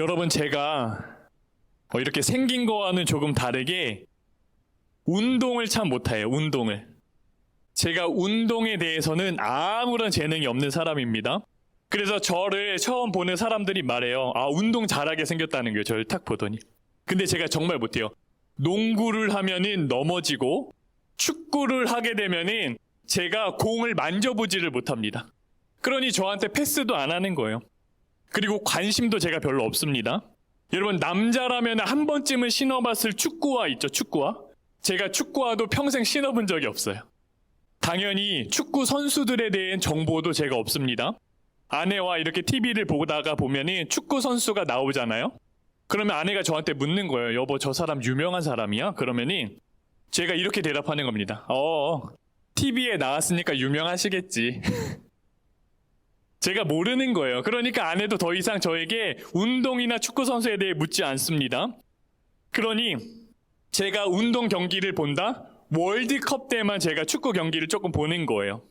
여러분, 제가 이렇게 생긴 거와는 조금 다르게 운동을 참 못해요. 운동을. 제가 운동에 대해서는 아무런 재능이 없는 사람입니다. 그래서 저를 처음 보는 사람들이 말해요. 아, 운동 잘하게 생겼다는 거예요. 저를 탁 보더니. 근데 제가 정말 못해요. 농구를 하면은 넘어지고 축구를 하게 되면은 제가 공을 만져보지를 못합니다. 그러니 저한테 패스도 안 하는 거예요. 그리고 관심도 제가 별로 없습니다. 여러분, 남자라면 한 번쯤은 신어봤을 축구화 있죠, 축구화? 제가 축구화도 평생 신어본 적이 없어요. 당연히 축구 선수들에 대한 정보도 제가 없습니다. 아내와 이렇게 TV를 보다가 보면은 축구 선수가 나오잖아요. 그러면 아내가 저한테 묻는 거예요. 여보, 저 사람 유명한 사람이야? 그러면은 제가 이렇게 대답하는 겁니다. TV에 나왔으니까 유명하시겠지. 제가 모르는 거예요. 그러니까 아내도 더 이상 저에게 운동이나 축구 선수에 대해 묻지 않습니다. 그러니 제가 운동 경기를 본다? 월드컵 때만 제가 축구 경기를 조금 보는 거예요.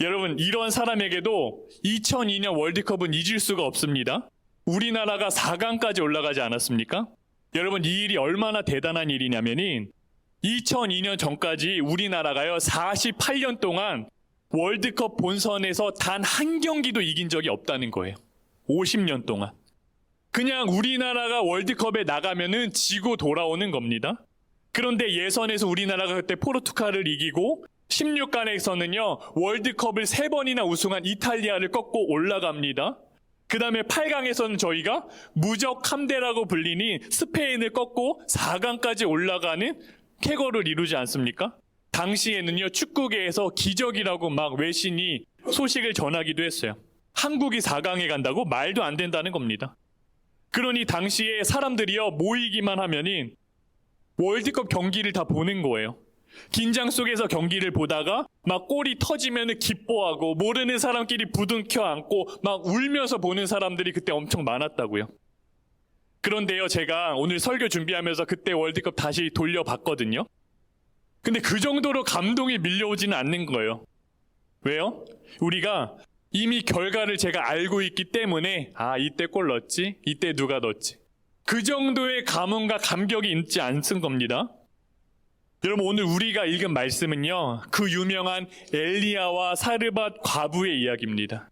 여러분, 이런 사람에게도 2002년 월드컵은 잊을 수가 없습니다. 우리나라가 4강까지 올라가지 않았습니까? 여러분, 이 일이 얼마나 대단한 일이냐면은 2002년 전까지 우리나라가요 48년 동안 월드컵 본선에서 단 한 경기도 이긴 적이 없다는 거예요. 50년 동안. 그냥 우리나라가 월드컵에 나가면은 지고 돌아오는 겁니다. 그런데 예선에서 우리나라가 그때 포르투갈을 이기고 16강에서는요 월드컵을 3번이나 우승한 이탈리아를 꺾고 올라갑니다. 그 다음에 8강에서는 저희가 무적 함대라고 불리는 스페인을 꺾고 4강까지 올라가는 쾌거를 이루지 않습니까? 당시에는요 축구계에서 기적이라고 막 외신이 소식을 전하기도 했어요. 한국이 4강에 간다고? 말도 안 된다는 겁니다. 그러니 당시에 사람들이요 모이기만 하면은 월드컵 경기를 다 보는 거예요. 긴장 속에서 경기를 보다가 막 골이 터지면 기뻐하고 모르는 사람끼리 부둥켜 안고 막 울면서 보는 사람들이 그때 엄청 많았다고요. 그런데요, 제가 오늘 설교 준비하면서 그때 월드컵 다시 돌려봤거든요. 근데 그 정도로 감동이 밀려오지는 않는 거예요. 왜요? 우리가 이미 결과를 제가 알고 있기 때문에 이때 골 넣었지? 이때 누가 넣었지? 그 정도의 감흥과 감격이 있지 않은 겁니다. 여러분, 오늘 우리가 읽은 말씀은요 그 유명한 엘리야와 사르밧 과부의 이야기입니다.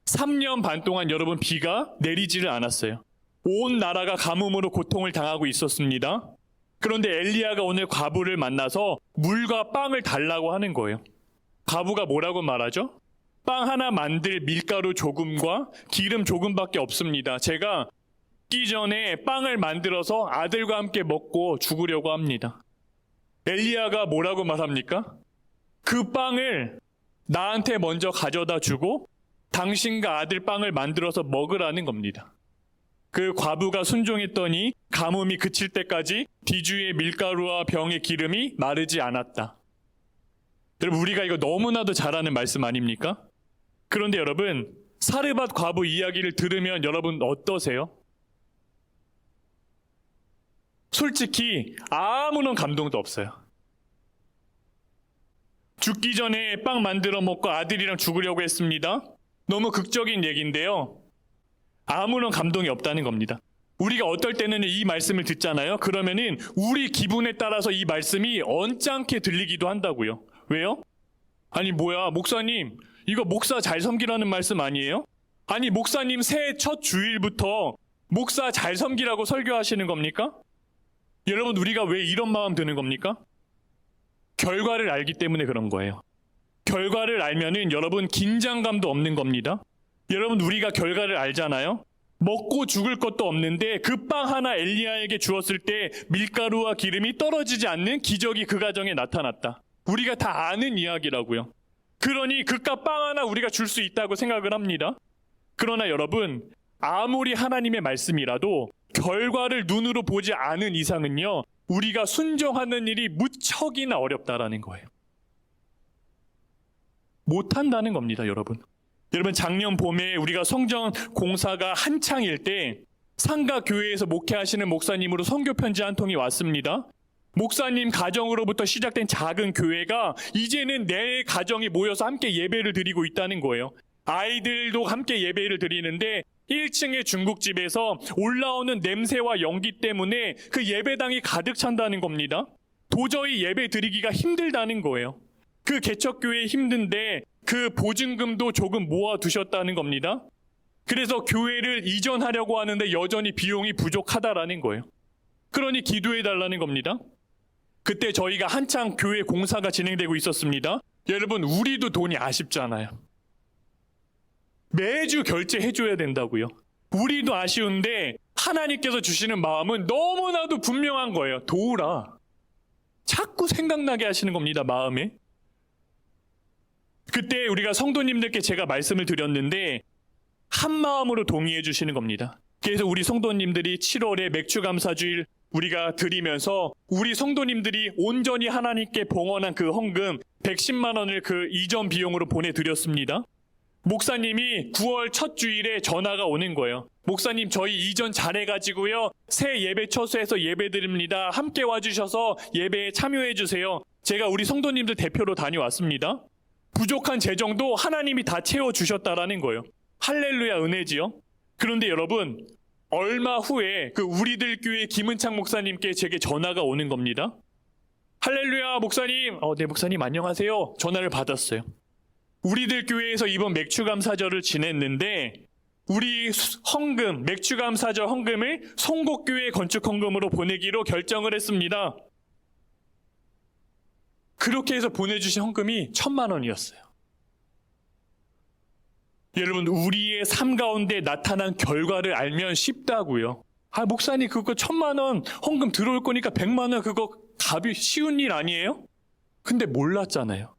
3년 반 동안 여러분 비가 내리지를 않았어요. 온 나라가 가뭄으로 고통을 당하고 있었습니다. 그런데 엘리야가 오늘 과부를 만나서 물과 빵을 달라고 하는 거예요. 과부가 뭐라고 말하죠? 빵 하나 만들 밀가루 조금과 기름 조금밖에 없습니다. 제가 죽기 전에 빵을 만들어서 아들과 함께 먹고 죽으려고 합니다. 엘리야가 뭐라고 말합니까? 그 빵을 나한테 먼저 가져다 주고 당신과 아들 빵을 만들어서 먹으라는 겁니다. 그 과부가 순종했더니 가뭄이 그칠 때까지 뒤주의 밀가루와 병의 기름이 마르지 않았다. 여러분, 우리가 이거 너무나도 잘 아는 말씀 아닙니까? 그런데 여러분, 사르밧 과부 이야기를 들으면 여러분 어떠세요? 솔직히 아무런 감동도 없어요. 죽기 전에 빵 만들어 먹고 아들이랑 죽으려고 했습니다. 너무 극적인 얘기인데요. 아무런 감동이 없다는 겁니다. 우리가 어떨 때는 이 말씀을 듣잖아요. 그러면은 우리 기분에 따라서 이 말씀이 언짢게 들리기도 한다고요. 왜요? 아니 뭐야, 목사님 이거 목사 잘 섬기라는 말씀 아니에요? 아니 목사님 새해 첫 주일부터 목사 잘 섬기라고 설교하시는 겁니까? 여러분, 우리가 왜 이런 마음 드는 겁니까? 결과를 알기 때문에 그런 거예요. 결과를 알면은 여러분 긴장감도 없는 겁니다. 여러분, 우리가 결과를 알잖아요. 먹고 죽을 것도 없는데 그 빵 하나 엘리야에게 주었을 때 밀가루와 기름이 떨어지지 않는 기적이 그 가정에 나타났다. 우리가 다 아는 이야기라고요. 그러니 그깟 빵 하나 우리가 줄 수 있다고 생각을 합니다. 그러나 여러분, 아무리 하나님의 말씀이라도 결과를 눈으로 보지 않은 이상은요 우리가 순종하는 일이 무척이나 어렵다라는 거예요. 못한다는 겁니다. 여러분, 작년 봄에 우리가 성전 공사가 한창일 때 상가 교회에서 목회하시는 목사님으로 선교 편지 한 통이 왔습니다. 목사님 가정으로부터 시작된 작은 교회가 이제는 내 가정이 모여서 함께 예배를 드리고 있다는 거예요. 아이들도 함께 예배를 드리는데 1층의 중국집에서 올라오는 냄새와 연기 때문에 그 예배당이 가득 찬다는 겁니다. 도저히 예배 드리기가 힘들다는 거예요. 그 개척교회 힘든데 그 보증금도 조금 모아두셨다는 겁니다. 그래서 교회를 이전하려고 하는데 여전히 비용이 부족하다라는 거예요. 그러니 기도해달라는 겁니다. 그때 저희가 한창 교회 공사가 진행되고 있었습니다. 여러분, 우리도 돈이 아쉽잖아요. 매주 결제해줘야 된다고요. 우리도 아쉬운데 하나님께서 주시는 마음은 너무나도 분명한 거예요. 도우라. 자꾸 생각나게 하시는 겁니다, 마음에. 그때 우리가 성도님들께 제가 말씀을 드렸는데 한 마음으로 동의해 주시는 겁니다. 그래서 우리 성도님들이 7월에 맥주감사주일 우리가 드리면서 우리 성도님들이 온전히 하나님께 봉헌한 그 헌금 110만 원을 그 이전 비용으로 보내드렸습니다. 목사님이 9월 첫 주일에 전화가 오는 거예요. 목사님, 저희 이전 잘해가지고요, 새 예배 처소에서 예배 드립니다. 함께 와주셔서 예배에 참여해 주세요. 제가 우리 성도님들 대표로 다녀왔습니다. 부족한 재정도 하나님이 다 채워주셨다라는 거예요. 할렐루야, 은혜지요. 그런데 여러분, 얼마 후에 그 우리들 교회 김은창 목사님께 제게 전화가 오는 겁니다. 할렐루야, 목사님. 네, 목사님 안녕하세요. 전화를 받았어요. 우리들 교회에서 이번 맥주감사절을 지냈는데 우리 헌금, 맥주감사절 헌금을 송곡교회 건축 헌금으로 보내기로 결정을 했습니다. 그렇게 해서 보내주신 헌금이 1,000만 원이었어요. 여러분, 우리의 삶 가운데 나타난 결과를 알면 쉽다고요. 목사님, 그거 1,000만 원 헌금 들어올 거니까 100만 원 그거 값이 쉬운 일 아니에요? 근데 몰랐잖아요.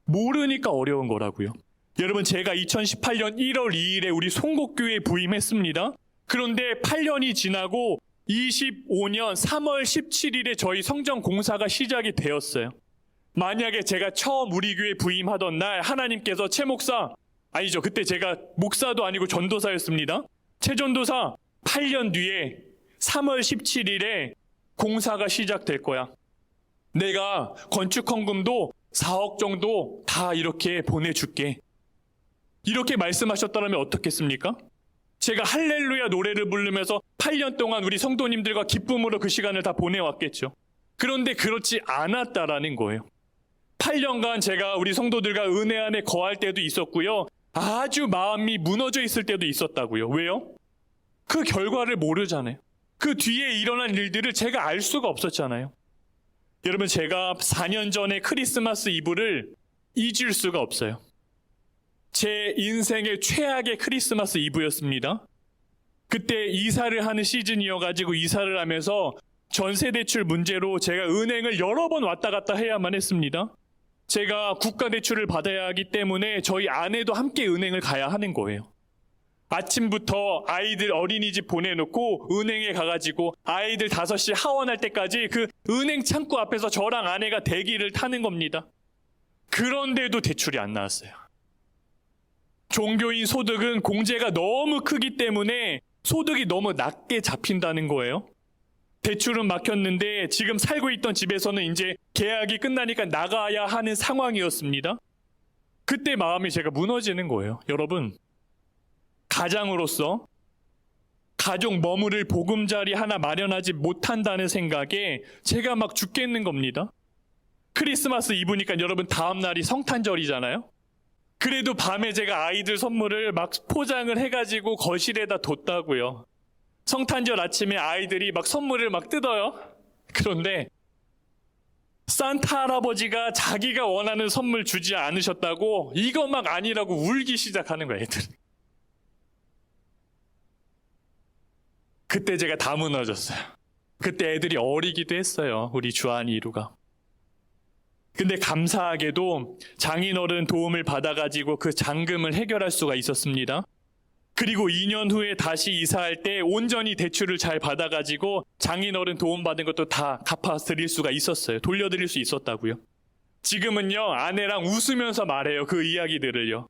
모르니까 어려운 거라고요. 여러분, 제가 2018년 1월 2일에 우리 송곡교회에 부임했습니다. 그런데 8년이 지나고 25년 3월 17일에 저희 성전 공사가 시작이 되었어요. 만약에 제가 처음 우리 교회 부임하던 날 하나님께서 최 목사, 아니죠, 그때 제가 목사도 아니고 전도사였습니다. 최 전도사, 8년 뒤에 3월 17일에 공사가 시작될 거야. 내가 건축 헌금도 4억 정도 다 이렇게 보내줄게. 이렇게 말씀하셨다면 어떻겠습니까? 제가 할렐루야 노래를 부르면서 8년 동안 우리 성도님들과 기쁨으로 그 시간을 다 보내왔겠죠. 그런데 그렇지 않았다라는 거예요. 8년간 제가 우리 성도들과 은혜 안에 거할 때도 있었고요. 아주 마음이 무너져 있을 때도 있었다고요. 왜요? 그 결과를 모르잖아요. 그 뒤에 일어난 일들을 제가 알 수가 없었잖아요. 여러분, 제가 4년 전에 크리스마스 이브를 잊을 수가 없어요. 제 인생의 최악의 크리스마스 이브였습니다. 그때 이사를 하는 시즌이어가지고 이사를 하면서 전세대출 문제로 제가 은행을 여러 번 왔다 갔다 해야만 했습니다. 제가 국가대출을 받아야 하기 때문에 저희 아내도 함께 은행을 가야 하는 거예요. 아침부터 아이들 어린이집 보내놓고 은행에 가가지고 아이들 5시 하원할 때까지 그 은행 창구 앞에서 저랑 아내가 대기를 타는 겁니다. 그런데도 대출이 안 나왔어요. 종교인 소득은 공제가 너무 크기 때문에 소득이 너무 낮게 잡힌다는 거예요. 대출은 막혔는데 지금 살고 있던 집에서는 이제 계약이 끝나니까 나가야 하는 상황이었습니다. 그때 마음이 제가 무너지는 거예요. 여러분, 가장으로서 가족 머무를 보금자리 하나 마련하지 못한다는 생각에 제가 막 죽겠는 겁니다. 크리스마스 이브니까 여러분 다음 날이 성탄절이잖아요. 그래도 밤에 제가 아이들 선물을 막 포장을 해가지고 거실에다 뒀다고요. 성탄절 아침에 아이들이 막 선물을 막 뜯어요. 그런데 산타 할아버지가 자기가 원하는 선물 주지 않으셨다고 이거 막 아니라고 울기 시작하는 거예요, 애들이. 그때 제가 다 무너졌어요. 그때 애들이 어리기도 했어요, 우리 주한이 이루가. 근데 감사하게도 장인어른 도움을 받아가지고 그 잔금을 해결할 수가 있었습니다. 그리고 2년 후에 다시 이사할 때 온전히 대출을 잘 받아가지고 장인어른 도움받은 것도 다 갚아드릴 수가 있었어요. 돌려드릴 수 있었다고요. 지금은요, 아내랑 웃으면서 말해요, 그 이야기들을요.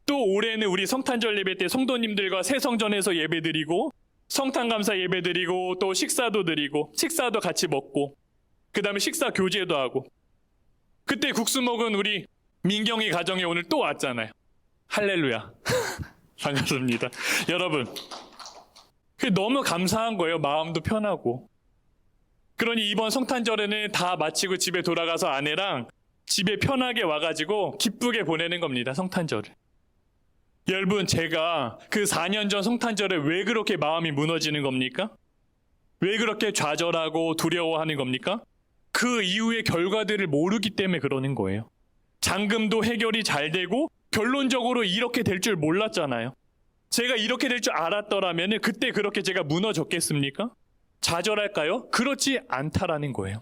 또 올해는 우리 성탄절 예배 때 성도님들과 새성전에서 예배드리고 성탄감사 예배드리고 또 식사도 드리고 식사도 같이 먹고 그 다음에 식사 교제도 하고, 그때 국수 먹은 우리 민경이 가정에 오늘 또 왔잖아요. 할렐루야. 반갑습니다. 여러분, 너무 감사한 거예요. 마음도 편하고. 그러니 이번 성탄절에는 다 마치고 집에 돌아가서 아내랑 집에 편하게 와가지고 기쁘게 보내는 겁니다. 성탄절을. 여러분, 제가 그 4년 전 성탄절에 왜 그렇게 마음이 무너지는 겁니까? 왜 그렇게 좌절하고 두려워하는 겁니까? 그 이후의 결과들을 모르기 때문에 그러는 거예요. 잔금도 해결이 잘 되고 결론적으로 이렇게 될 줄 몰랐잖아요. 제가 이렇게 될 줄 알았더라면 그때 그렇게 제가 무너졌겠습니까? 좌절할까요? 그렇지 않다라는 거예요.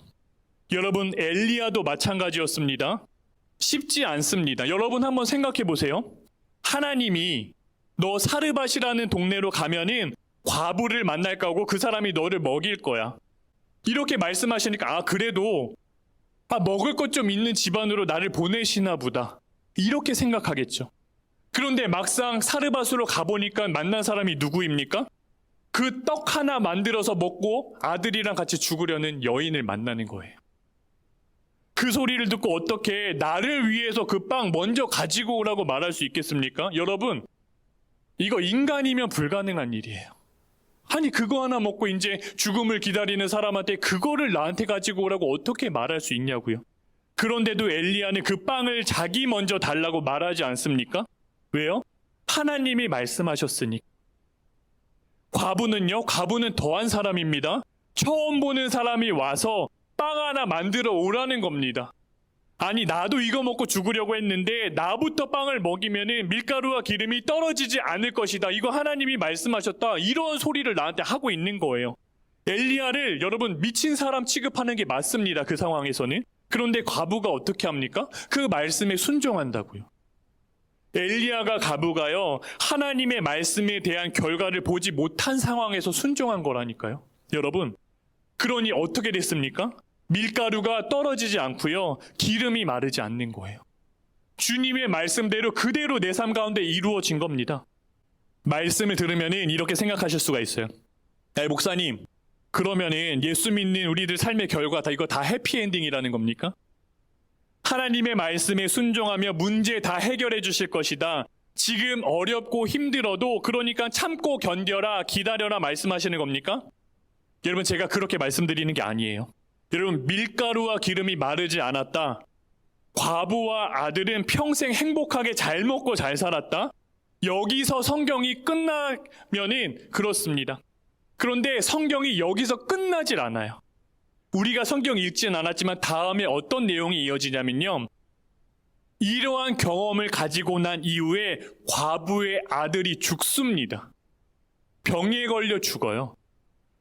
여러분, 엘리야도 마찬가지였습니다. 쉽지 않습니다. 여러분 한번 생각해 보세요. 하나님이 너 사르밧이라는 동네로 가면은 과부를 만날 거고 그 사람이 너를 먹일 거야. 이렇게 말씀하시니까 그래도 먹을 것 좀 있는 집안으로 나를 보내시나 보다. 이렇게 생각하겠죠. 그런데 막상 사르밧으로 가보니까 만난 사람이 누구입니까? 그 떡 하나 만들어서 먹고 아들이랑 같이 죽으려는 여인을 만나는 거예요. 그 소리를 듣고 어떻게 나를 위해서 그 빵 먼저 가지고 오라고 말할 수 있겠습니까? 여러분, 이거 인간이면 불가능한 일이에요. 아니, 그거 하나 먹고 이제 죽음을 기다리는 사람한테 그거를 나한테 가지고 오라고 어떻게 말할 수 있냐고요. 그런데도 엘리야는 그 빵을 자기 먼저 달라고 말하지 않습니까? 왜요? 하나님이 말씀하셨으니. 과부는 더한 사람입니다. 처음 보는 사람이 와서 빵 하나 만들어 오라는 겁니다. 아니, 나도 이거 먹고 죽으려고 했는데 나부터 빵을 먹이면은 밀가루와 기름이 떨어지지 않을 것이다. 이거 하나님이 말씀하셨다. 이런 소리를 나한테 하고 있는 거예요. 엘리야를 여러분 미친 사람 취급하는 게 맞습니다. 그 상황에서는. 그런데 과부가 어떻게 합니까? 그 말씀에 순종한다고요. 엘리야가 과부가요, 하나님의 말씀에 대한 결과를 보지 못한 상황에서 순종한 거라니까요. 여러분, 그러니 어떻게 됐습니까? 밀가루가 떨어지지 않고요, 기름이 마르지 않는 거예요. 주님의 말씀대로 그대로 내 삶 가운데 이루어진 겁니다. 말씀을 들으면은 이렇게 생각하실 수가 있어요. 목사님, 그러면은 예수 믿는 우리들 삶의 결과 이거 다 해피엔딩이라는 겁니까? 하나님의 말씀에 순종하며 문제 다 해결해 주실 것이다. 지금 어렵고 힘들어도 그러니까 참고 견뎌라, 기다려라 말씀하시는 겁니까? 여러분, 제가 그렇게 말씀드리는 게 아니에요. 여러분, 밀가루와 기름이 마르지 않았다. 과부와 아들은 평생 행복하게 잘 먹고 잘 살았다. 여기서 성경이 끝나면은 그렇습니다. 그런데 성경이 여기서 끝나질 않아요. 우리가 성경 읽진 않았지만 다음에 어떤 내용이 이어지냐면요, 이러한 경험을 가지고 난 이후에 과부의 아들이 죽습니다. 병에 걸려 죽어요.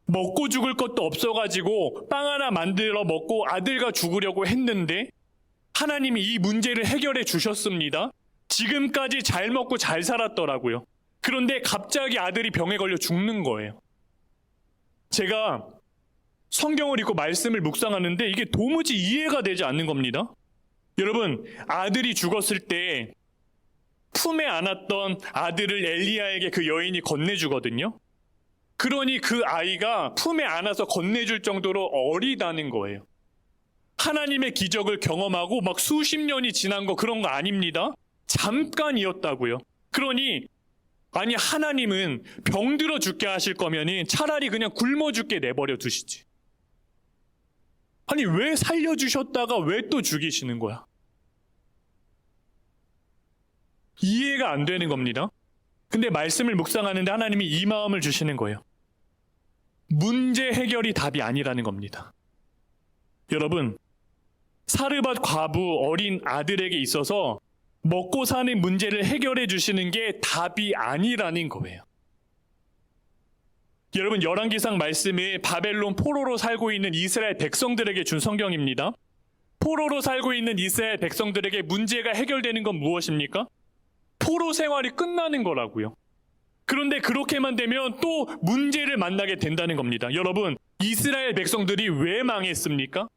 먹고 죽을 것도 없어가지고 빵 하나 만들어 먹고 아들과 죽으려고 했는데 하나님이 이 문제를 해결해 주셨습니다. 지금까지 잘 먹고 잘 살았더라고요. 그런데 갑자기 아들이 병에 걸려 죽는 거예요. 제가 성경을 읽고 말씀을 묵상하는데 이게 도무지 이해가 되지 않는 겁니다. 여러분, 아들이 죽었을 때 품에 안았던 아들을 엘리야에게 그 여인이 건네주거든요. 그러니 그 아이가 품에 안아서 건네줄 정도로 어리다는 거예요. 하나님의 기적을 경험하고 막 수십 년이 지난 거 그런 거 아닙니다. 잠깐이었다고요. 그러니 아니, 하나님은 병들어 죽게 하실 거면은 차라리 그냥 굶어 죽게 내버려 두시지. 아니, 왜 살려주셨다가 왜 또 죽이시는 거야? 이해가 안 되는 겁니다. 근데 말씀을 묵상하는데 하나님이 이 마음을 주시는 거예요. 문제 해결이 답이 아니라는 겁니다. 여러분, 사르밧 과부 어린 아들에게 있어서 먹고 사는 문제를 해결해 주시는 게 답이 아니라는 거예요. 여러분, 열왕기상 말씀이 바벨론 포로로 살고 있는 이스라엘 백성들에게 준 성경입니다. 포로로 살고 있는 이스라엘 백성들에게 문제가 해결되는 건 무엇입니까? 포로 생활이 끝나는 거라고요. 그런데 그렇게만 되면 또 문제를 만나게 된다는 겁니다. 여러분, 이스라엘 백성들이 왜 망했습니까?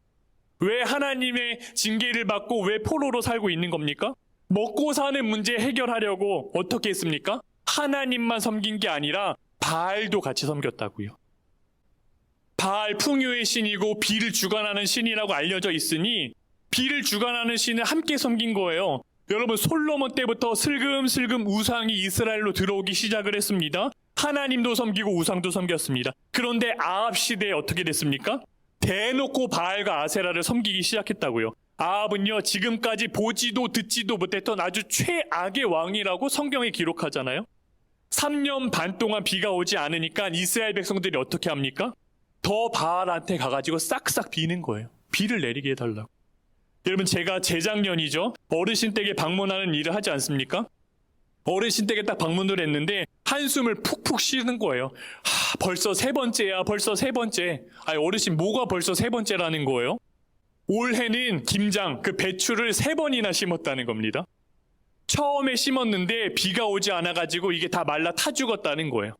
왜 하나님의 징계를 받고 왜 포로로 살고 있는 겁니까? 먹고 사는 문제 해결하려고 어떻게 했습니까? 하나님만 섬긴 게 아니라 바알도 같이 섬겼다고요. 바알 풍요의 신이고 비를 주관하는 신이라고 알려져 있으니 비를 주관하는 신을 함께 섬긴 거예요. 여러분, 솔로몬 때부터 슬금슬금 우상이 이스라엘로 들어오기 시작을 했습니다. 하나님도 섬기고 우상도 섬겼습니다. 그런데 아합 시대에 어떻게 됐습니까? 대놓고 바알과 아세라를 섬기기 시작했다고요. 아합은요, 지금까지 보지도 듣지도 못했던 아주 최악의 왕이라고 성경에 기록하잖아요. 3년 반 동안 비가 오지 않으니까 이스라엘 백성들이 어떻게 합니까? 더 바알한테 가가지고 싹싹 비는 거예요. 비를 내리게 해달라고. 여러분, 제가 재작년이죠, 어르신 댁에 방문하는 일을 하지 않습니까? 어르신 댁에 딱 방문을 했는데 한숨을 푹푹 쉬는 거예요. 벌써 세 번째야, 벌써 세 번째. 아니, 어르신, 뭐가 벌써 세 번째라는 거예요? 올해는 김장, 그 배추를 3번이나 심었다는 겁니다. 처음에 심었는데 비가 오지 않아가지고 이게 다 말라 타 죽었다는 거예요.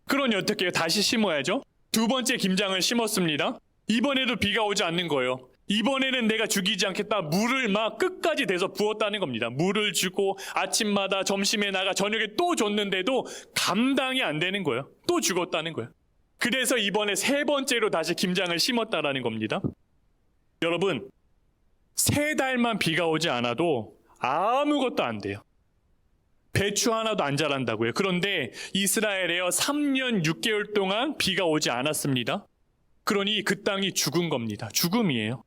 그러니 어떻게 해요? 다시 심어야죠. 두 번째 김장을 심었습니다. 이번에도 비가 오지 않는 거예요. 이번에는 내가 죽이지 않겠다. 물을 막 끝까지 대서 부었다는 겁니다. 물을 주고 아침마다 점심에 나가 저녁에 또 줬는데도 감당이 안 되는 거예요. 또 죽었다는 거예요. 그래서 이번에 3번째로 다시 김장을 심었다라는 겁니다. 여러분, 3달만 비가 오지 않아도 아무것도 안 돼요. 배추 하나도 안 자란다고요. 그런데 이스라엘에요, 3년 6개월 동안 비가 오지 않았습니다. 그러니 그 땅이 죽은 겁니다. 죽음이에요.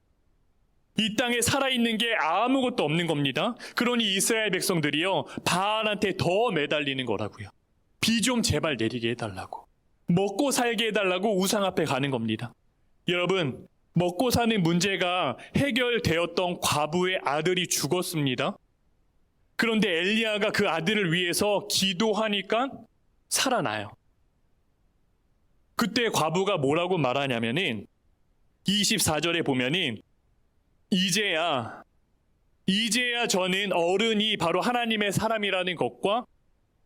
이 땅에 살아있는 게 아무것도 없는 겁니다. 그러니 이스라엘 백성들이요, 바알한테 더 매달리는 거라고요. 비 좀 제발 내리게 해달라고. 먹고 살게 해달라고 우상 앞에 가는 겁니다. 여러분, 먹고 사는 문제가 해결되었던 과부의 아들이 죽었습니다. 그런데 엘리야가 그 아들을 위해서 기도하니까 살아나요. 그때 과부가 뭐라고 말하냐면은 24절에 보면은 이제야 저는 어른이 바로 하나님의 사람이라는 것과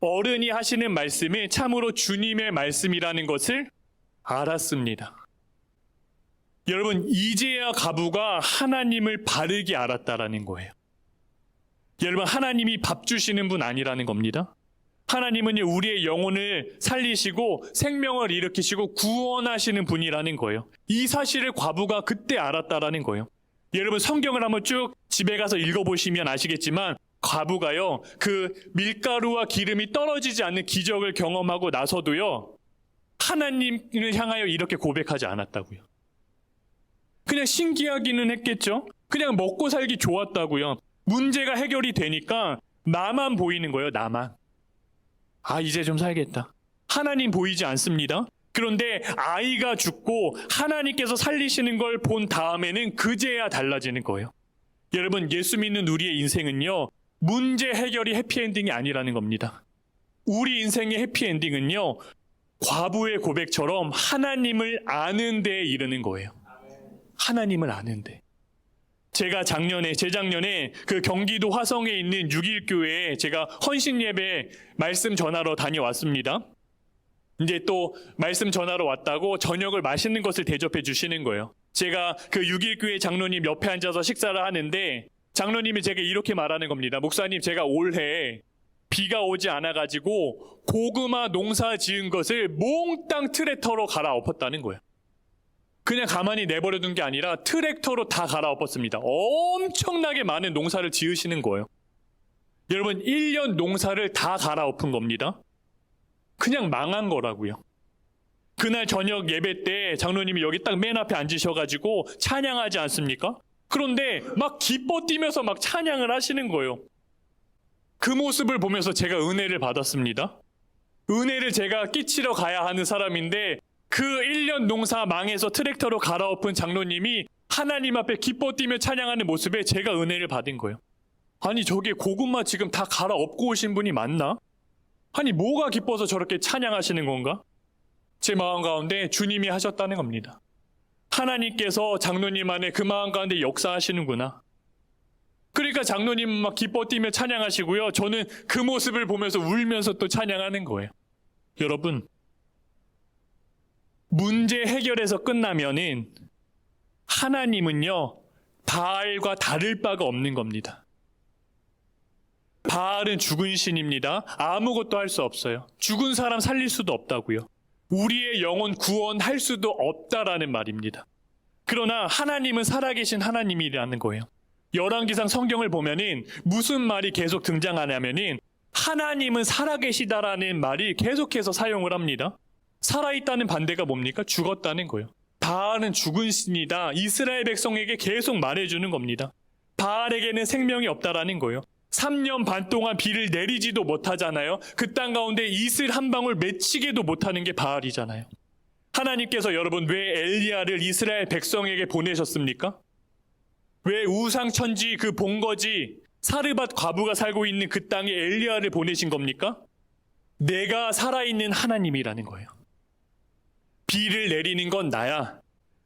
어른이 하시는 말씀이 참으로 주님의 말씀이라는 것을 알았습니다. 여러분, 이제야 과부가 하나님을 바르게 알았다라는 거예요. 여러분, 하나님이 밥 주시는 분 아니라는 겁니다. 하나님은 우리의 영혼을 살리시고 생명을 일으키시고 구원하시는 분이라는 거예요. 이 사실을 과부가 그때 알았다라는 거예요. 여러분, 성경을 한번 쭉 집에 가서 읽어보시면 아시겠지만 과부가요, 그 밀가루와 기름이 떨어지지 않는 기적을 경험하고 나서도요, 하나님을 향하여 이렇게 고백하지 않았다고요. 그냥 신기하기는 했겠죠. 그냥 먹고 살기 좋았다고요. 문제가 해결이 되니까 나만 보이는 거예요. 나만. 이제 좀 살겠다. 하나님 보이지 않습니다. 그런데 아이가 죽고 하나님께서 살리시는 걸 본 다음에는 그제야 달라지는 거예요. 여러분, 예수 믿는 우리의 인생은요, 문제 해결이 해피엔딩이 아니라는 겁니다. 우리 인생의 해피엔딩은요, 과부의 고백처럼 하나님을 아는 데에 이르는 거예요. 하나님을 아는데. 제가 재작년에 그 경기도 화성에 있는 6.1교회에 제가 헌신 예배 말씀 전하러 다녀왔습니다. 이제 또 말씀 전하러 왔다고 저녁을 맛있는 것을 대접해 주시는 거예요. 제가 그 6.1교회 장로님 옆에 앉아서 식사를 하는데 장로님이 제가 이렇게 말하는 겁니다. 목사님, 제가 올해 비가 오지 않아가지고 고구마 농사 지은 것을 몽땅 트랙터로 갈아엎었다는 거예요. 그냥 가만히 내버려둔 게 아니라 트랙터로 다 갈아엎었습니다. 엄청나게 많은 농사를 지으시는 거예요. 여러분, 1년 농사를 다 갈아엎은 겁니다. 그냥 망한 거라고요. 그날 저녁 예배 때 장로님이 여기 딱 맨 앞에 앉으셔가지고 찬양하지 않습니까? 그런데 막 기뻐 뛰면서 막 찬양을 하시는 거예요. 그 모습을 보면서 제가 은혜를 받았습니다. 은혜를 제가 끼치러 가야 하는 사람인데 그 1년 농사 망해서 트랙터로 갈아엎은 장로님이 하나님 앞에 기뻐 뛰며 찬양하는 모습에 제가 은혜를 받은 거예요. 아니, 저게 고구마 지금 다 갈아엎고 오신 분이 맞나? 아니, 뭐가 기뻐서 저렇게 찬양하시는 건가? 제 마음 가운데 주님이 하셨다는 겁니다. 하나님께서 장로님 안에 그 마음 가운데 역사하시는구나. 그러니까 장로님 막 기뻐 뛰며 찬양하시고요. 저는 그 모습을 보면서 울면서 또 찬양하는 거예요. 여러분, 문제 해결에서 끝나면은 하나님은요, 바알과 다를 바가 없는 겁니다. 바알은 죽은 신입니다. 아무것도 할 수 없어요. 죽은 사람 살릴 수도 없다고요. 우리의 영혼 구원할 수도 없다라는 말입니다. 그러나 하나님은 살아계신 하나님이라는 거예요. 열왕기상 성경을 보면은 무슨 말이 계속 등장하냐면은 하나님은 살아계시다라는 말이 계속해서 사용을 합니다. 살아있다는 반대가 뭡니까? 죽었다는 거예요. 바알은 죽은 신이다. 이스라엘 백성에게 계속 말해주는 겁니다. 바알에게는 생명이 없다라는 거예요. 3년 반 동안 비를 내리지도 못하잖아요. 그 땅 가운데 이슬 한 방울 맺히게도 못하는 게 바알이잖아요. 하나님께서 여러분 왜 엘리야를 이스라엘 백성에게 보내셨습니까? 왜 우상천지 그 본거지 사르밧 과부가 살고 있는 그 땅에 엘리야를 보내신 겁니까? 내가 살아있는 하나님이라는 거예요. 비를 내리는 건 나야.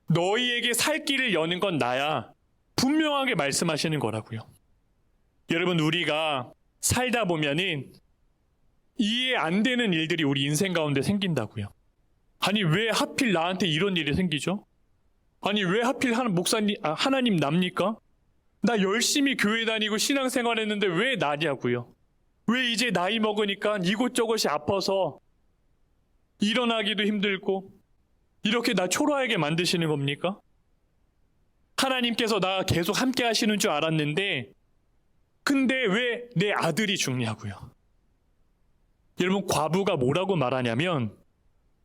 너희에게 살 길을 여는 건 나야. 분명하게 말씀하시는 거라고요. 여러분 우리가 살다 보면은 이해 안 되는 일들이 우리 인생 가운데 생긴다고요. 아니 왜 하필 나한테 이런 일이 생기죠? 아니 왜 하필 하나님 납니까? 나 열심히 교회 다니고 신앙생활 했는데 왜 나냐고요. 왜 이제 나이 먹으니까 이곳저곳이 아파서 일어나기도 힘들고 이렇게 나 초라하게 만드시는 겁니까? 하나님께서 나 계속 함께 하시는 줄 알았는데 근데 왜 내 아들이 죽냐고요. 여러분 과부가 뭐라고 말하냐면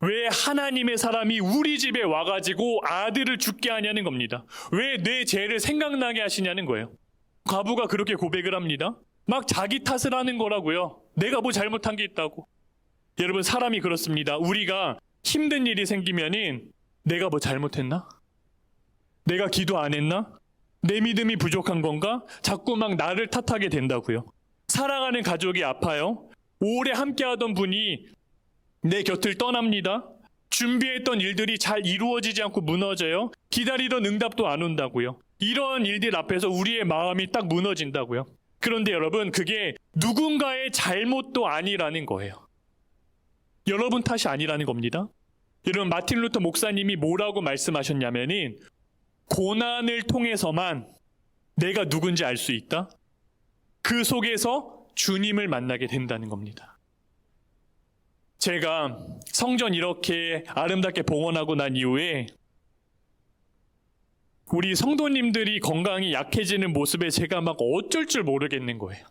왜 하나님의 사람이 우리 집에 와가지고 아들을 죽게 하냐는 겁니다. 왜 내 죄를 생각나게 하시냐는 거예요. 과부가 그렇게 고백을 합니다. 막 자기 탓을 하는 거라고요. 내가 뭐 잘못한 게 있다고. 여러분 사람이 그렇습니다. 우리가 힘든 일이 생기면은 내가 뭐 잘못했나? 내가 기도 안 했나? 내 믿음이 부족한 건가? 자꾸 막 나를 탓하게 된다고요. 사랑하는 가족이 아파요. 오래 함께하던 분이 내 곁을 떠납니다. 준비했던 일들이 잘 이루어지지 않고 무너져요. 기다리던 응답도 안 온다고요. 이런 일들 앞에서 우리의 마음이 딱 무너진다고요. 그런데 여러분 그게 누군가의 잘못도 아니라는 거예요. 여러분 탓이 아니라는 겁니다. 여러분 마틴 루터 목사님이 뭐라고 말씀하셨냐면은 고난을 통해서만 내가 누군지 알 수 있다. 그 속에서 주님을 만나게 된다는 겁니다. 제가 성전 이렇게 아름답게 봉헌하고 난 이후에 우리 성도님들이 건강이 약해지는 모습에 제가 막 어쩔 줄 모르겠는 거예요.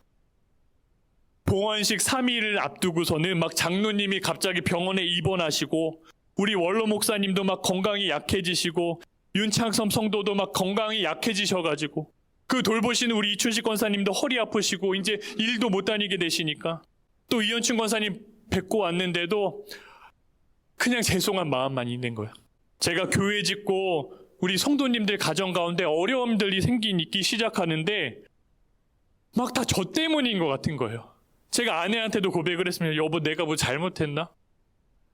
봉헌식 3일을 앞두고서는 막 장로님이 갑자기 병원에 입원하시고 우리 원로 목사님도 막 건강이 약해지시고 윤창섬 성도도 막 건강이 약해지셔가지고 그 돌보시는 우리 이춘식 권사님도 허리 아프시고 이제 일도 못 다니게 되시니까 또 이현춘 권사님 뵙고 왔는데도 그냥 죄송한 마음만 있는 거예요. 제가 교회 짓고 우리 성도님들 가정 가운데 어려움들이 생기기 시작하는데 막 다 저 때문인 것 같은 거예요. 제가 아내한테도 고백을 했습니다. 여보 내가 뭐 잘못했나?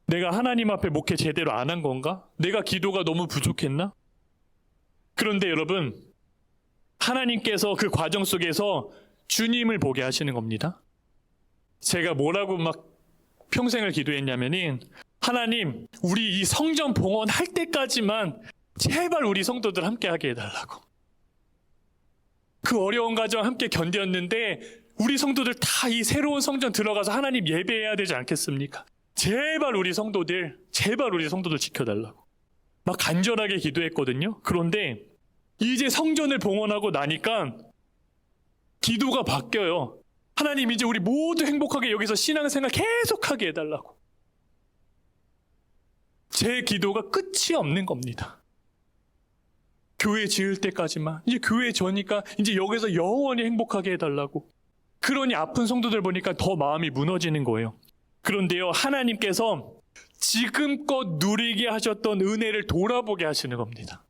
내가 하나님 앞에 목회 제대로 안 한 건가? 내가 기도가 너무 부족했나? 그런데 여러분 하나님께서 그 과정 속에서 주님을 보게 하시는 겁니다. 제가 뭐라고 막 평생을 기도했냐면은 하나님 우리 이 성전 봉헌할 때까지만 제발 우리 성도들 함께 하게 해달라고. 그 어려운 과정 함께 견뎠는데 우리 성도들 다 이 새로운 성전 들어가서 하나님 예배해야 되지 않겠습니까? 제발 우리 성도들 지켜달라고 막 간절하게 기도했거든요. 그런데 이제 성전을 봉헌하고 나니까 기도가 바뀌어요. 하나님 이제 우리 모두 행복하게 여기서 신앙생활 계속하게 해달라고. 제 기도가 끝이 없는 겁니다. 교회 지을 때까지만, 이제 교회 저니까 이제 여기서 영원히 행복하게 해달라고. 그러니 아픈 성도들 보니까 더 마음이 무너지는 거예요. 그런데요 하나님께서 지금껏 누리게 하셨던 은혜를 돌아보게 하시는 겁니다.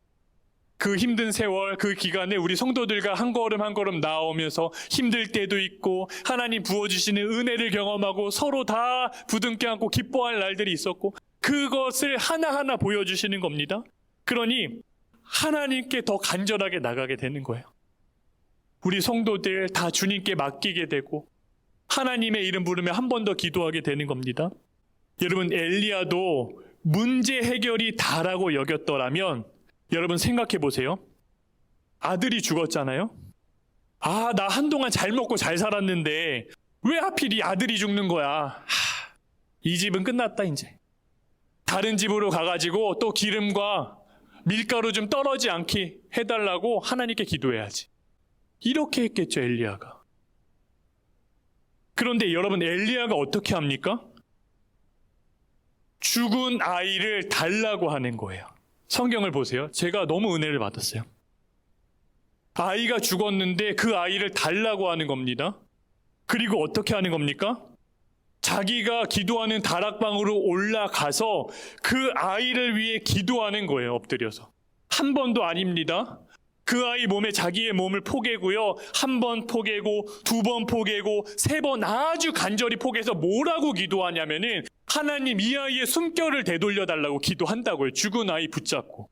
그 힘든 세월, 그 기간에 우리 성도들과 한 걸음 한 걸음 나아오면서 힘들 때도 있고 하나님 부어주시는 은혜를 경험하고 서로 다 부둥켜 안고 기뻐할 날들이 있었고 그것을 하나하나 보여주시는 겁니다. 그러니 하나님께 더 간절하게 나가게 되는 거예요. 우리 성도들 다 주님께 맡기게 되고 하나님의 이름 부르며 한 번 더 기도하게 되는 겁니다. 여러분 엘리야도 문제 해결이 다라고 여겼더라면 여러분 생각해 보세요. 아들이 죽었잖아요. 아, 나 한동안 잘 먹고 잘 살았는데 왜 하필 이 아들이 죽는 거야. 이 집은 끝났다 이제. 다른 집으로 가가지고 또 기름과 밀가루 좀 떨어지지 않게 해달라고 하나님께 기도해야지. 이렇게 했겠죠, 엘리야가. 그런데 여러분, 엘리야가 어떻게 합니까? 죽은 아이를 달라고 하는 거예요. 성경을 보세요. 제가 너무 은혜를 받았어요. 아이가 죽었는데 그 아이를 달라고 하는 겁니다. 그리고 어떻게 하는 겁니까? 자기가 기도하는 다락방으로 올라가서 그 아이를 위해 기도하는 거예요. 엎드려서. 한 번도 아닙니다. 그 아이 몸에 자기의 몸을 포개고요. 한 번 포개고, 두 번 포개고, 세 번 아주 간절히 포개서 뭐라고 기도하냐면은 하나님, 이 아이의 숨결을 되돌려 달라고 기도한다고요. 죽은 아이 붙잡고.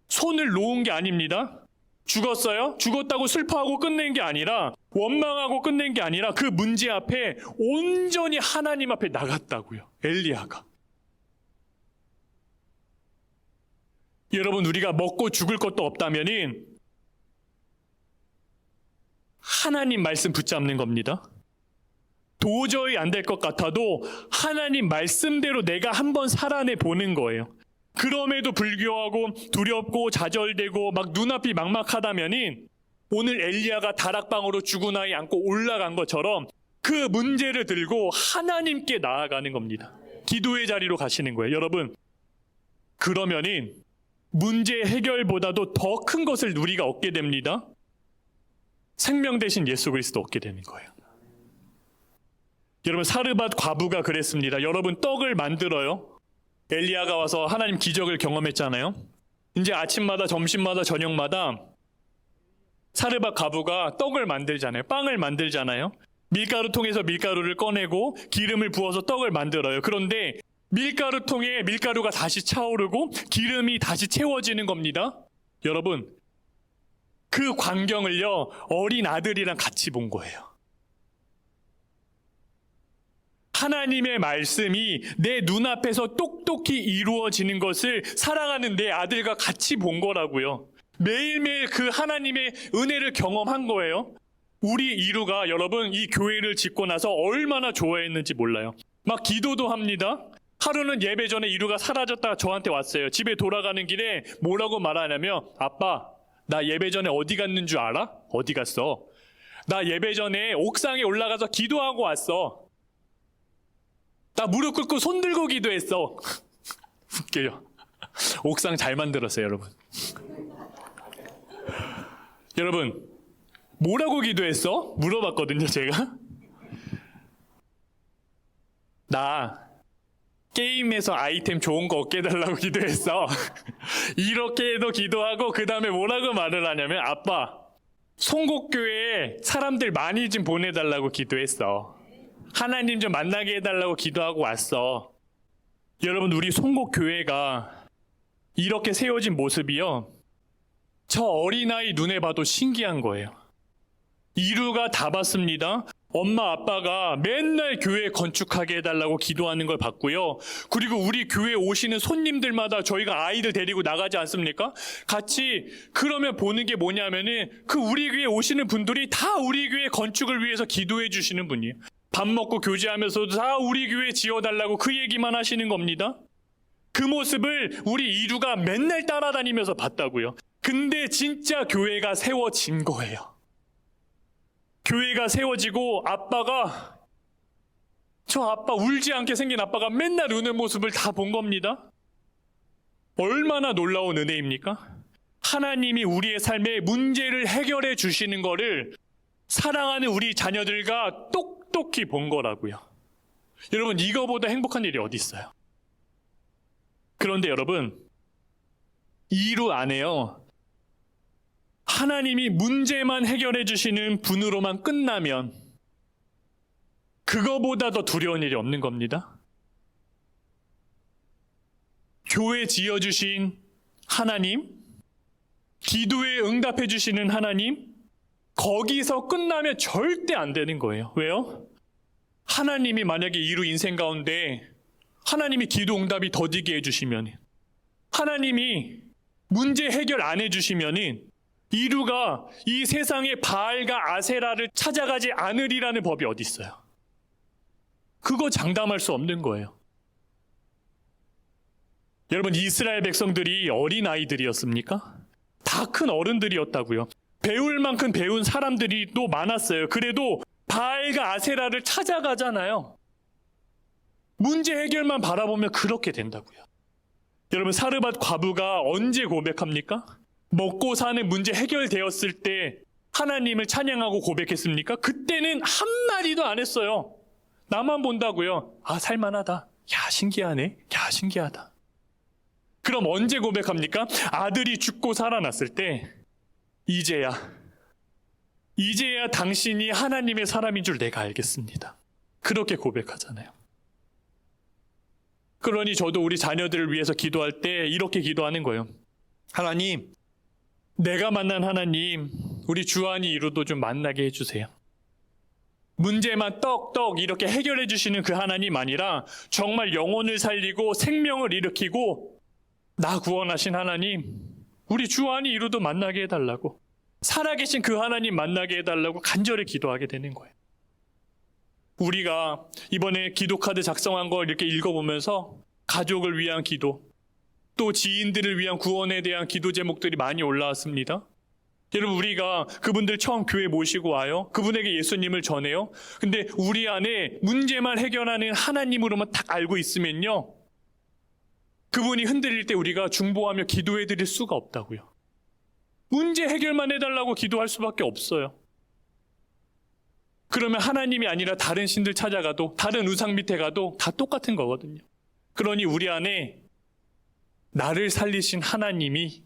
손을 놓은 게 아닙니다. 죽었어요? 죽었다고 슬퍼하고 끝낸 게 아니라, 원망하고 끝낸 게 아니라 그 문제 앞에 온전히 하나님 앞에 나갔다고요. 엘리야가. 여러분, 우리가 먹고 죽을 것도 없다면은 하나님 말씀 붙잡는 겁니다. 도저히 안 될 것 같아도 하나님 말씀대로 내가 한번 살아내 보는 거예요. 그럼에도 불구하고 두렵고 좌절되고 막 눈앞이 막막하다면은 오늘 엘리야가 다락방으로 죽은 아이 안고 올라간 것처럼 그 문제를 들고 하나님께 나아가는 겁니다. 기도의 자리로 가시는 거예요. 여러분, 그러면은 문제 해결보다도 더 큰 것을 우리가 얻게 됩니다. 생명 대신 예수 그리스도 얻게 되는 거예요. 여러분, 사르밧 과부가 그랬습니다. 여러분, 떡을 만들어요. 엘리야가 와서 하나님 기적을 경험했잖아요. 이제 아침마다 점심마다 저녁마다 사르밧 과부가 떡을 만들잖아요. 빵을 만들잖아요. 밀가루통에서 밀가루를 꺼내고 기름을 부어서 떡을 만들어요. 그런데 밀가루통에 밀가루가 다시 차오르고 기름이 다시 채워지는 겁니다. 여러분, 그 광경을요, 어린 아들이랑 같이 본 거예요. 하나님의 말씀이 내 눈앞에서 똑똑히 이루어지는 것을 사랑하는 내 아들과 같이 본 거라고요. 매일매일 그 하나님의 은혜를 경험한 거예요. 우리 이루가 여러분, 이 교회를 짓고 나서 얼마나 좋아했는지 몰라요. 막 기도도 합니다. 하루는 예배 전에 이루가 사라졌다가 저한테 왔어요. 집에 돌아가는 길에 뭐라고 말하냐면, 아빠, 나 예배 전에 어디 갔는 줄 알아? 어디 갔어? 나 예배 전에 옥상에 올라가서 기도하고 왔어. 나 무릎 꿇고 손 들고 기도했어. 웃겨요. 옥상 잘 만들었어요, 여러분. 여러분, 뭐라고 기도했어? 물어봤거든요, 제가. 나 게임에서 아이템 좋은 거 얻게 해달라고 기도했어. 이렇게도 기도하고 그 다음에 뭐라고 말을 하냐면, 아빠, 송곡교회에 사람들 많이 좀 보내달라고 기도했어. 하나님 좀 만나게 해달라고 기도하고 왔어. 여러분, 우리 송곡교회가 이렇게 세워진 모습이요, 저 어린아이 눈에 봐도 신기한 거예요. 이루가 다 봤습니다. 엄마 아빠가 맨날 교회 건축하게 해달라고 기도하는 걸 봤고요. 그리고 우리 교회 오시는 손님들마다 저희가 아이들 데리고 나가지 않습니까? 같이 그러면 보는 게 뭐냐면은 그 우리 교회 오시는 분들이 다 우리 교회 건축을 위해서 기도해 주시는 분이에요. 밥 먹고 교제하면서도 다 우리 교회 지어달라고 그 얘기만 하시는 겁니다. 그 모습을 우리 이루가 맨날 따라다니면서 봤다고요. 근데 진짜 교회가 세워진 거예요. 교회가 세워지고 아빠가, 저 아빠 울지 않게 생긴 아빠가 맨날 우는 모습을 다 본 겁니다. 얼마나 놀라운 은혜입니까? 하나님이 우리의 삶에 문제를 해결해 주시는 거를 사랑하는 우리 자녀들과 똑똑히 본 거라고요. 여러분, 이거보다 행복한 일이 어디 있어요? 그런데 여러분, 이루 안에요, 하나님이 문제만 해결해 주시는 분으로만 끝나면 그거보다 더 두려운 일이 없는 겁니다. 교회 지어주신 하나님, 기도에 응답해 주시는 하나님, 거기서 끝나면 절대 안 되는 거예요. 왜요? 하나님이 만약에 이루 인생 가운데 하나님이 기도 응답이 더디게 해주시면, 하나님이 문제 해결 안 해주시면 이루가 이 세상의 바알과 아세라를 찾아가지 않으리라는 법이 어디 있어요? 그거 장담할 수 없는 거예요. 여러분, 이스라엘 백성들이 어린 아이들이었습니까? 다 큰 어른들이었다고요. 배울 만큼 배운 사람들이 또 많았어요. 그래도 바알과 아세라를 찾아가잖아요. 문제 해결만 바라보면 그렇게 된다고요. 여러분, 사르밧 과부가 언제 고백합니까? 먹고 사는 문제 해결되었을 때 하나님을 찬양하고 고백했습니까? 그때는 한마디도 안 했어요. 나만 본다고요. 아, 살만하다. 야, 신기하네. 야, 신기하다. 그럼 언제 고백합니까? 아들이 죽고 살아났을 때 이제야 당신이 하나님의 사람인 줄 내가 알겠습니다. 그렇게 고백하잖아요. 그러니 저도 우리 자녀들을 위해서 기도할 때 이렇게 기도하는 거예요. 하나님, 내가 만난 하나님, 우리 주한이 이루도 좀 만나게 해주세요. 문제만 떡떡 이렇게 해결해 주시는 그 하나님 아니라 정말 영혼을 살리고 생명을 일으키고 나 구원하신 하나님, 우리 주한이 이루도 만나게 해달라고, 살아계신 그 하나님 만나게 해달라고 간절히 기도하게 되는 거예요. 우리가 이번에 기도카드 작성한 걸 이렇게 읽어보면서 가족을 위한 기도, 또 지인들을 위한 구원에 대한 기도 제목들이 많이 올라왔습니다. 여러분, 우리가 그분들 처음 교회 모시고 와요. 그분에게 예수님을 전해요. 근데 우리 안에 문제만 해결하는 하나님으로만 딱 알고 있으면요, 그분이 흔들릴 때 우리가 중보하며 기도해 드릴 수가 없다고요. 문제 해결만 해달라고 기도할 수밖에 없어요. 그러면 하나님이 아니라 다른 신들 찾아가도, 다른 우상 밑에 가도 다 똑같은 거거든요. 그러니 우리 안에 나를 살리신 하나님이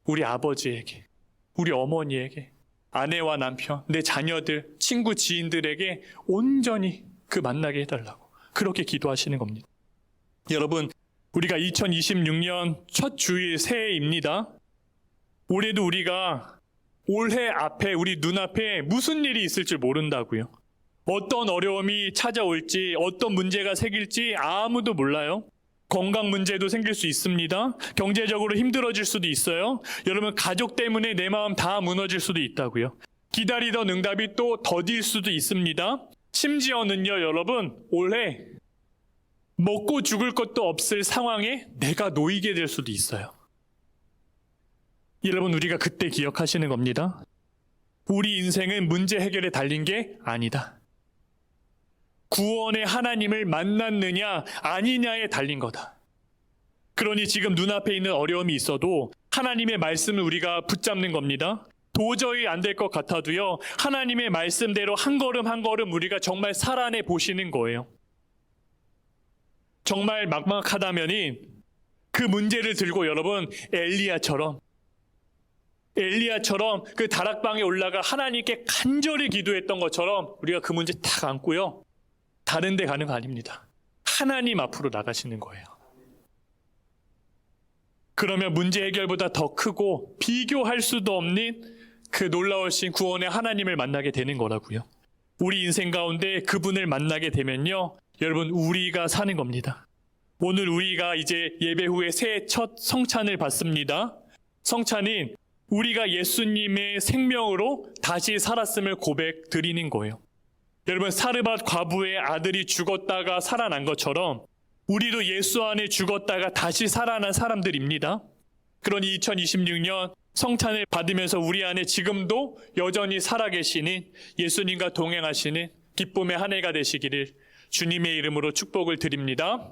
우리 아버지에게, 우리 어머니에게, 아내와 남편, 내 자녀들, 친구, 지인들에게 온전히 그 만나게 해달라고 그렇게 기도하시는 겁니다. 여러분, 우리가 2026년 첫 주일 새해입니다. 올해도 우리가 올해 앞에, 우리 눈앞에 무슨 일이 있을 줄 모른다고요. 어떤 어려움이 찾아올지, 어떤 문제가 생길지 아무도 몰라요. 건강 문제도 생길 수 있습니다. 경제적으로 힘들어질 수도 있어요. 여러분, 가족 때문에 내 마음 다 무너질 수도 있다고요. 기다리던 응답이 또 더딜 수도 있습니다. 심지어는요, 여러분, 올해 먹고 죽을 것도 없을 상황에 내가 놓이게 될 수도 있어요. 여러분, 우리가 그때 기억하시는 겁니다. 우리 인생은 문제 해결에 달린 게 아니다. 구원의 하나님을 만났느냐 아니냐에 달린 거다. 그러니 지금 눈앞에 있는 어려움이 있어도 하나님의 말씀을 우리가 붙잡는 겁니다. 도저히 안 될 것 같아도요, 하나님의 말씀대로 한 걸음 한 걸음 우리가 정말 살아내 보시는 거예요. 정말 막막하다면이 그 문제를 들고 여러분, 엘리야처럼 그 다락방에 올라가 하나님께 간절히 기도했던 것처럼 우리가 그 문제 딱 안고요, 다른 데 가는 거 아닙니다. 하나님 앞으로 나가시는 거예요. 그러면 문제 해결보다 더 크고 비교할 수도 없는 그 놀라우신 구원의 하나님을 만나게 되는 거라고요. 우리 인생 가운데 그분을 만나게 되면요, 여러분, 우리가 사는 겁니다. 오늘 우리가 이제 예배 후에 새해 첫 성찬을 받습니다. 성찬은 우리가 예수님의 생명으로 다시 살았음을 고백 드리는 거예요. 여러분, 사르밧 과부의 아들이 죽었다가 살아난 것처럼 우리도 예수 안에 죽었다가 다시 살아난 사람들입니다. 그러니 2026년 성찬을 받으면서 우리 안에 지금도 여전히 살아계시는 예수님과 동행하시는 기쁨의 한 해가 되시기를 주님의 이름으로 축복을 드립니다.